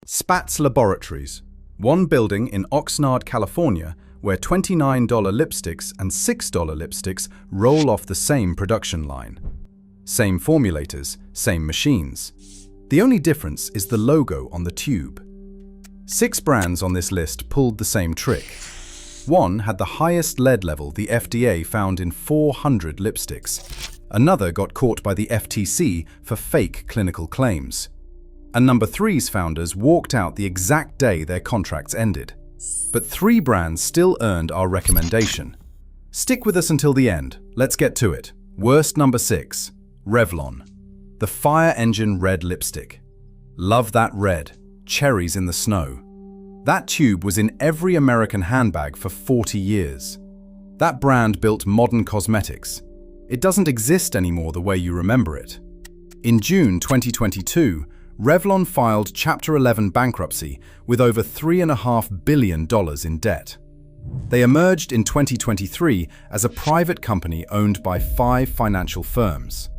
Spatz Laboratories, one building in Oxnard, California, where $29 lipsticks and $6 lipsticks roll off the same production line. Same formulators, same machines. The only difference is the logo on the tube. 6 brands on this list pulled the same trick. One had the highest lead level the FDA found in 400 lipsticks. Another got caught by the FTC for fake clinical claims. And number 3's founders walked out the exact day their contracts ended. But 3 brands still earned our recommendation. Stick with us until the end. Let's get to it. Worst number 6, Revlon. The Fire Engine Red Lipstick. Love that red. Cherries in the snow. That tube was in every American handbag for 40 years. That brand built modern cosmetics. It doesn't exist anymore the way you remember it. In June 2022, Revlon filed Chapter 11 bankruptcy with over $3.5 billion in debt. They emerged in 2023 as a private company owned by 5 financial firms.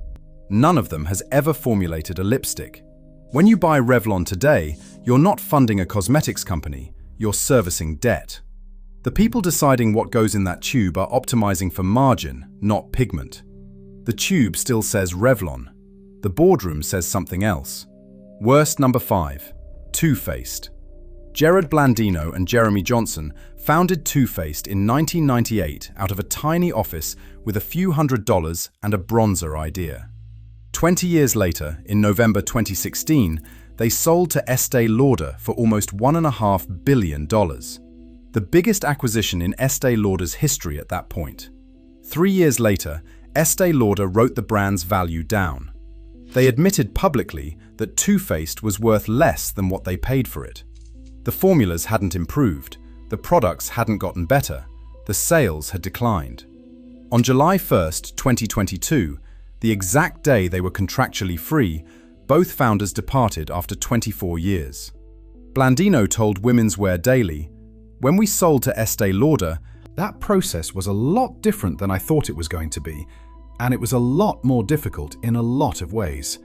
None of them has ever formulated a lipstick. When you buy Revlon today, you're not funding a cosmetics company, you're servicing debt. The people deciding what goes in that tube are optimizing for margin, not pigment. The tube still says Revlon. The boardroom says something else. Worst number 5, Too Faced. Jared Blandino and Jeremy Johnson founded Too Faced in 1998 out of a tiny office with a few $100s and a bronzer idea. 20 years later, in November 2016, they sold to Estee Lauder for almost $1.5 billion. The biggest acquisition in Estee Lauder's history at that point. 3 years later, Estee Lauder wrote the brand's value down. They admitted publicly that Too Faced was worth less than what they paid for it. The formulas hadn't improved, the products hadn't gotten better, the sales had declined. On July 1st, 2022, the exact day they were contractually free, both founders departed after 24 years. Blandino told Women's Wear Daily, "When we sold to Estee Lauder, that process was a lot different than I thought it was going to be, and it was a lot more difficult in a lot of ways.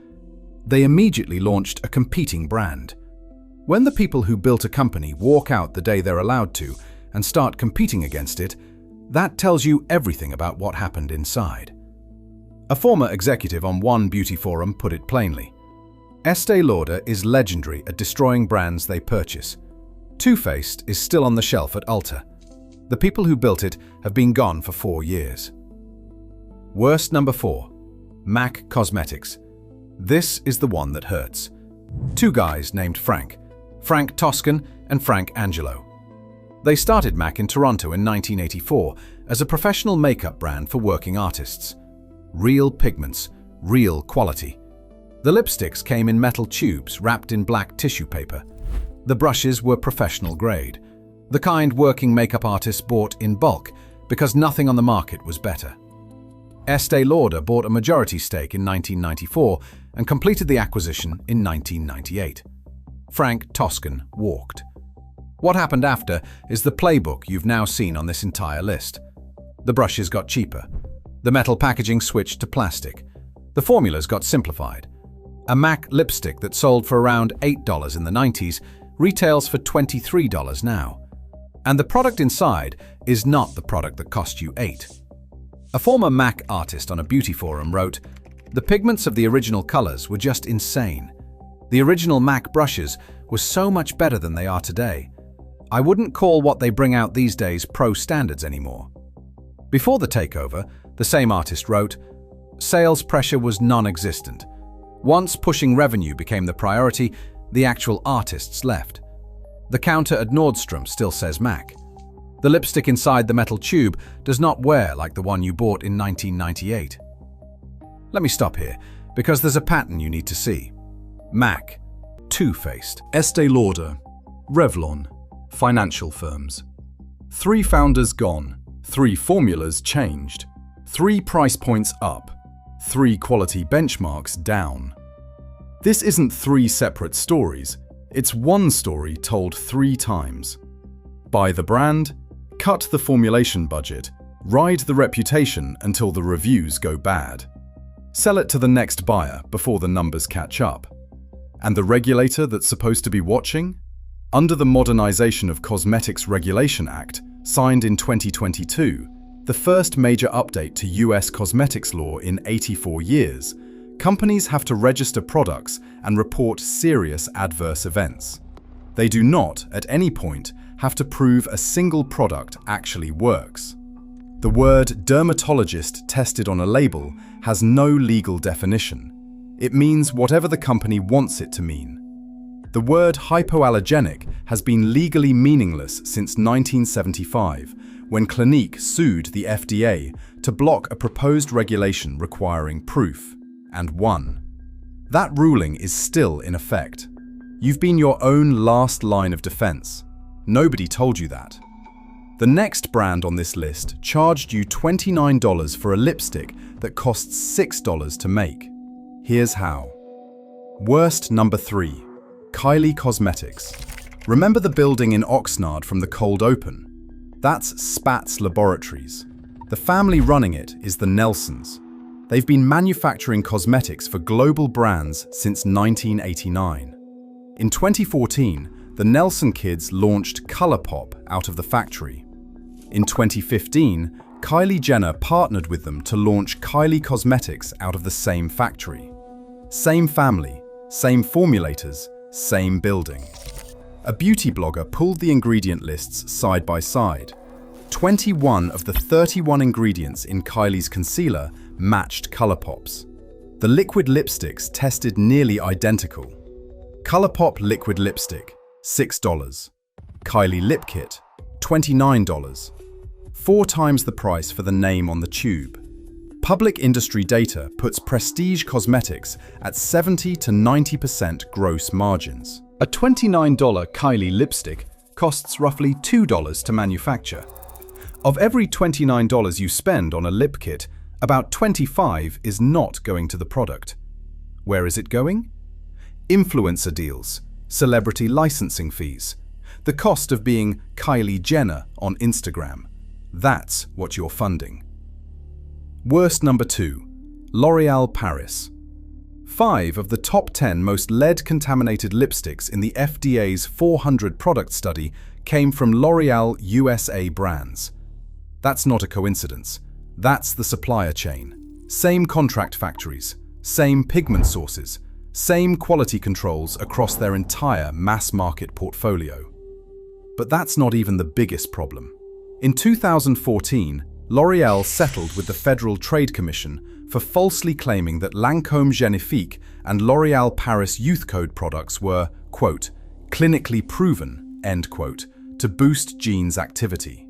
They immediately launched a competing brand. When the people who built a company walk out the day they're allowed to and start competing against it, that tells you everything about what happened inside." A former executive on one beauty forum put it plainly. Estee Lauder is legendary at destroying brands they purchase. Too Faced is still on the shelf at Ulta. The people who built it have been gone for 4 years. Worst number 4, MAC Cosmetics. This is the one that hurts. 2 guys named Frank Toscan and Frank Angelo. They started MAC in Toronto in 1984 as a professional makeup brand for working artists. Real pigments, real quality. The lipsticks came in metal tubes wrapped in black tissue paper. The brushes were professional grade, the kind working makeup artists bought in bulk because nothing on the market was better. Estee Lauder bought a majority stake in 1994 and completed the acquisition in 1998. Frank Toscan walked. What happened after is the playbook you've now seen on this entire list. The brushes got cheaper. The metal packaging switched to plastic. The formulas got simplified. A MAC lipstick that sold for around $8 in the 90s retails for $23 now. And the product inside is not the product that cost you $8. A former MAC artist on a beauty forum wrote, "The pigments of the original colors were just insane. The original MAC brushes were so much better than they are today. I wouldn't call what they bring out these days pro standards anymore." Before the takeover, the same artist wrote, "Sales pressure was non-existent. Once pushing revenue became the priority, the actual artists left. The counter at Nordstrom still says MAC. The lipstick inside the metal tube does not wear like the one you bought in 1998. Let me stop here, because there's a pattern you need to see. MAC, Too Faced, Estee Lauder, Revlon, financial firms. 3 founders gone, 3 formulas changed, 3 price points up, 3 quality benchmarks down. This isn't 3 separate stories, it's one story told 3 times. Buy the brand, cut the formulation budget, ride the reputation until the reviews go bad. Sell it to the next buyer before the numbers catch up. And the regulator that's supposed to be watching? Under the Modernization of Cosmetics Regulation Act, signed in 2022, the first major update to US cosmetics law in 84 years, companies have to register products and report serious adverse events. They do not, at any point, have to prove a single product actually works. The word dermatologist tested on a label has no legal definition. It means whatever the company wants it to mean. The word hypoallergenic has been legally meaningless since 1975, when Clinique sued the FDA to block a proposed regulation requiring proof, and won. That ruling is still in effect. You've been your own last line of defense. Nobody told you that. The next brand on this list charged you $29 for a lipstick that costs $6 to make. Here's how. Worst number 3. Kylie Cosmetics. Remember the building in Oxnard from the cold open? That's Spatz Laboratories. The family running it is the Nelsons. They've been manufacturing cosmetics for global brands since 1989. In 2014, the Nelson kids launched ColourPop out of the factory. In 2015, Kylie Jenner partnered with them to launch Kylie Cosmetics out of the same factory. Same family, same formulators, same building. A beauty blogger pulled the ingredient lists side by side. 21 of the 31 ingredients in Kylie's concealer matched ColourPop's. The liquid lipsticks tested nearly identical. ColourPop liquid lipstick, $6. Kylie Lip Kit, $29. 4 times the price for the name on the tube. Public industry data puts prestige cosmetics at 70 to 90% gross margins. A $29 Kylie lipstick costs roughly $2 to manufacture. Of every $29 you spend on a lip kit, about $25 is not going to the product. Where is it going? Influencer deals, celebrity licensing fees, the cost of being Kylie Jenner on Instagram. That's what you're funding. Worst number 2. L'Oréal Paris. 5 of the top 10 most lead-contaminated lipsticks in the FDA's 400 product study came from L'Oréal USA brands. That's not a coincidence. That's the supplier chain. Same contract factories, same pigment sources, same quality controls across their entire mass-market portfolio. But that's not even the biggest problem. In 2014, L'Oréal settled with the Federal Trade Commission for falsely claiming that Lancôme Genifique and L'Oréal Paris Youth Code products were, quote, clinically proven, end quote, to boost genes activity.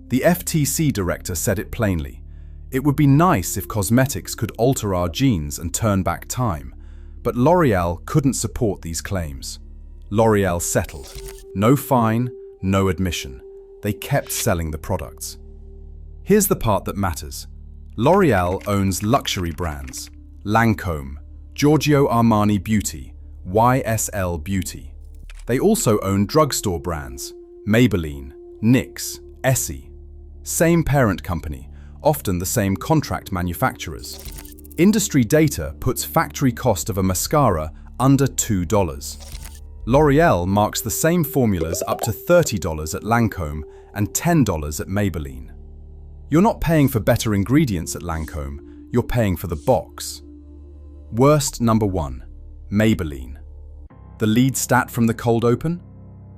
The FTC director said it plainly. It would be nice if cosmetics could alter our genes and turn back time, but L'Oréal couldn't support these claims. L'Oréal settled. No fine, no admission. They kept selling the products. Here's the part that matters. L'Oréal owns luxury brands, Lancôme, Giorgio Armani Beauty, YSL Beauty. They also own drugstore brands, Maybelline, NYX, Essie. Same parent company, often the same contract manufacturers. Industry data puts factory cost of a mascara under $2. L'Oréal marks the same formulas up to $30 at Lancôme and $10 at Maybelline. You're not paying for better ingredients at Lancôme, you're paying for the box. Worst number 1. Maybelline. The lead stat from the cold open?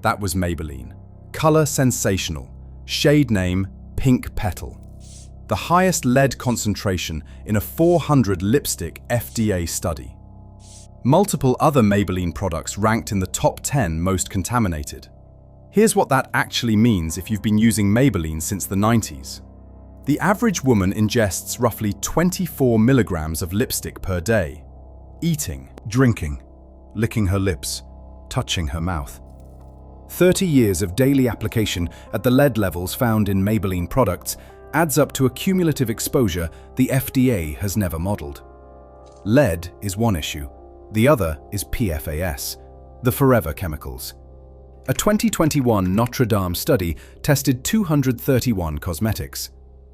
That was Maybelline. Color sensational. Shade name Pink Petal. The highest lead concentration in a 400 lipstick FDA study. Multiple other Maybelline products ranked in the top 10 most contaminated. Here's what that actually means if you've been using Maybelline since the 90s. The average woman ingests roughly 24 milligrams of lipstick per day. Eating, drinking, licking her lips, touching her mouth. 30 years of daily application at the lead levels found in Maybelline products adds up to a cumulative exposure the FDA has never modeled. Lead is one issue. The other is PFAS, the forever chemicals. A 2021 Notre Dame study tested 231 cosmetics.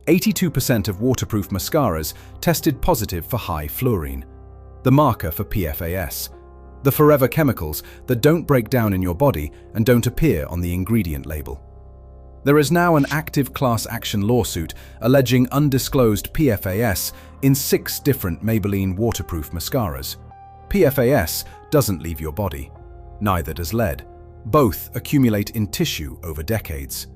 82% of waterproof mascaras tested positive for high fluorine, the marker for PFAS. The forever chemicals that don't break down in your body and don't appear on the ingredient label. There is now an active class action lawsuit alleging undisclosed PFAS in 6 different Maybelline waterproof mascaras. PFAS doesn't leave your body. Neither does lead. Both accumulate in tissue over decades.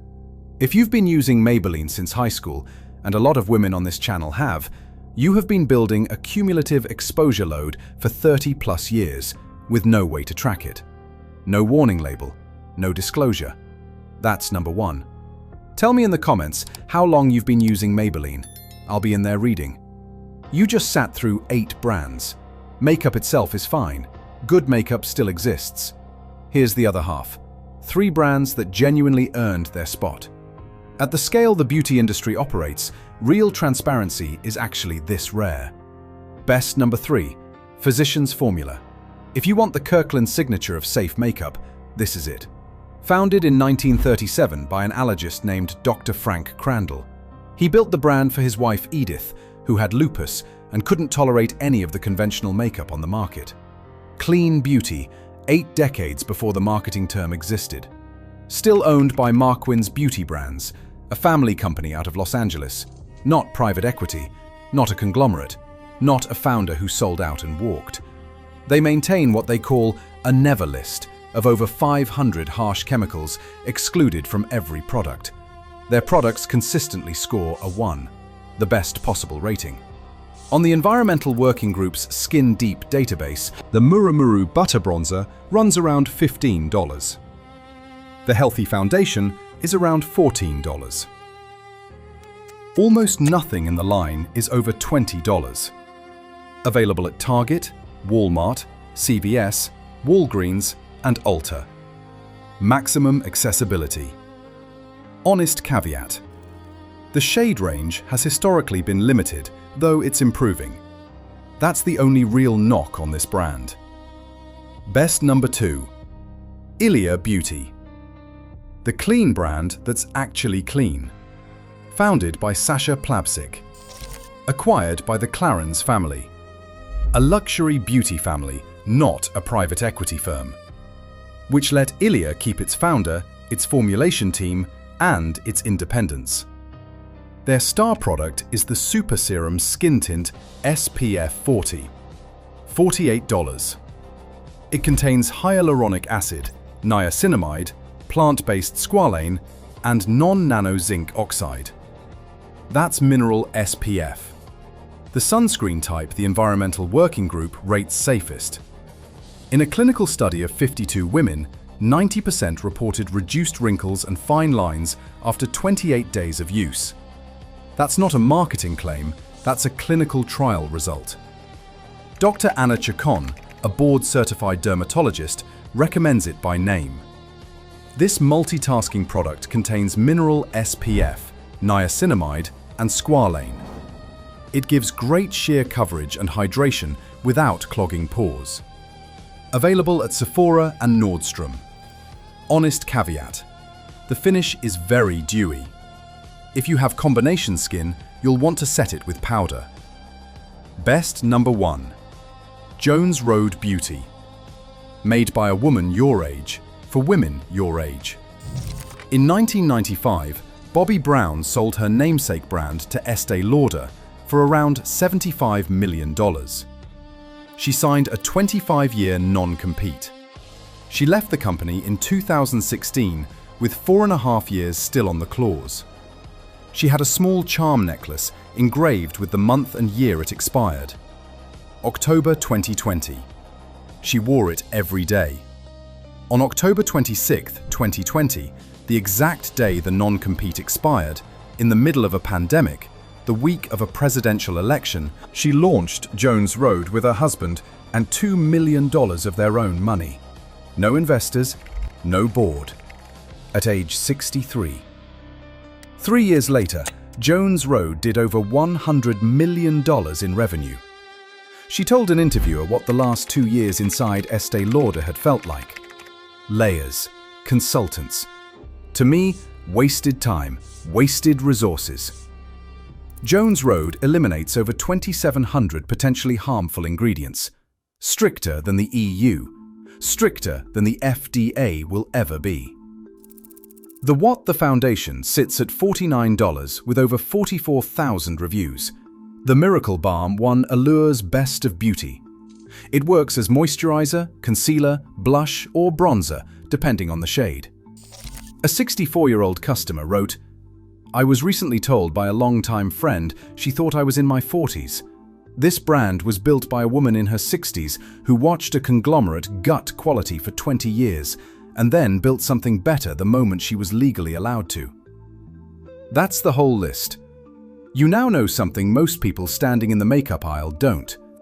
If you've been using Maybelline since high school, and a lot of women on this channel have, you have been building a cumulative exposure load for 30+ years with no way to track it. No warning label, no disclosure. That's number 1. Tell me in the comments how long you've been using Maybelline. I'll be in there reading. You just sat through 8 brands. Makeup itself is fine. Good makeup still exists. Here's the other half. 3 brands that genuinely earned their spot. At the scale the beauty industry operates, real transparency is actually this rare. Best number 3, Physicians Formula. If you want the Kirkland signature of safe makeup, this is it. Founded in 1937 by an allergist named Dr. Frank Crandall. He built the brand for his wife Edith, who had lupus and couldn't tolerate any of the conventional makeup on the market. Clean beauty, 8 decades before the marketing term existed. Still owned by Marquin's Beauty Brands, a family company out of Los Angeles. Not private equity, not a conglomerate, not a founder who sold out and walked. They maintain what they call a never list of over 500 harsh chemicals excluded from every product. Their products consistently score a 1, the best possible rating. On the Environmental Working Group's Skin Deep database, the Murumuru Butter Bronzer runs around $15. The Healthy Foundation is around $14. Almost nothing in the line is over $20. Available at Target, Walmart, CVS, Walgreens, and Ulta. Maximum accessibility. Honest caveat. The shade range has historically been limited, though it's improving. That's the only real knock on this brand. Best number 2. Ilia Beauty. The clean brand that's actually clean. Founded by Sasha Plabsik. Acquired by the Clarins family. A luxury beauty family, not a private equity firm. Which let Ilia keep its founder, its formulation team, and its independence. Their star product is the Super Serum Skin Tint SPF 40. $48. It contains hyaluronic acid, niacinamide, plant-based squalane, and non-nano zinc oxide. That's mineral SPF. The sunscreen type the Environmental Working Group rates safest. In a clinical study of 52 women, 90% reported reduced wrinkles and fine lines after 28 days of use. That's not a marketing claim, that's a clinical trial result. Dr. Anna Chacon, a board-certified dermatologist, recommends it by name. This multitasking product contains mineral SPF, niacinamide, and squalane. It gives great sheer coverage and hydration without clogging pores. Available at Sephora and Nordstrom. Honest caveat. The finish is very dewy. If you have combination skin, you'll want to set it with powder. Best number 1. Jones Road Beauty. Made by a woman your age, for women your age. In 1995, Bobbi Brown sold her namesake brand to Estee Lauder for around $75 million. She signed a 25-year non-compete. She left the company in 2016 with 4.5 years still on the clause. She had a small charm necklace engraved with the month and year it expired. October 2020. She wore it every day. On October 26, 2020, the exact day the non-compete expired, in the middle of a pandemic, the week of a presidential election, she launched Jones Road with her husband and $2 million of their own money. No investors, no board. At age 63. 3 years later, Jones Road did over $100 million in revenue. She told an interviewer what the last 2 years inside Estee Lauder had felt like. Layers, consultants. To me, wasted time, wasted resources. Jones Road eliminates over 2,700 potentially harmful ingredients, stricter than the EU, stricter than the FDA will ever be. The What The Foundation sits at $49 with over 44,000 reviews. The Miracle Balm won Allure's Best of Beauty. It works as moisturizer, concealer, blush, or bronzer, depending on the shade. A 64-year-old customer wrote, "I was recently told by a longtime friend she thought I was in my 40s. This brand was built by a woman in her 60s who watched a conglomerate gut quality for 20 years and then built something better the moment she was legally allowed to." That's the whole list. You now know something most people standing in the makeup aisle don't.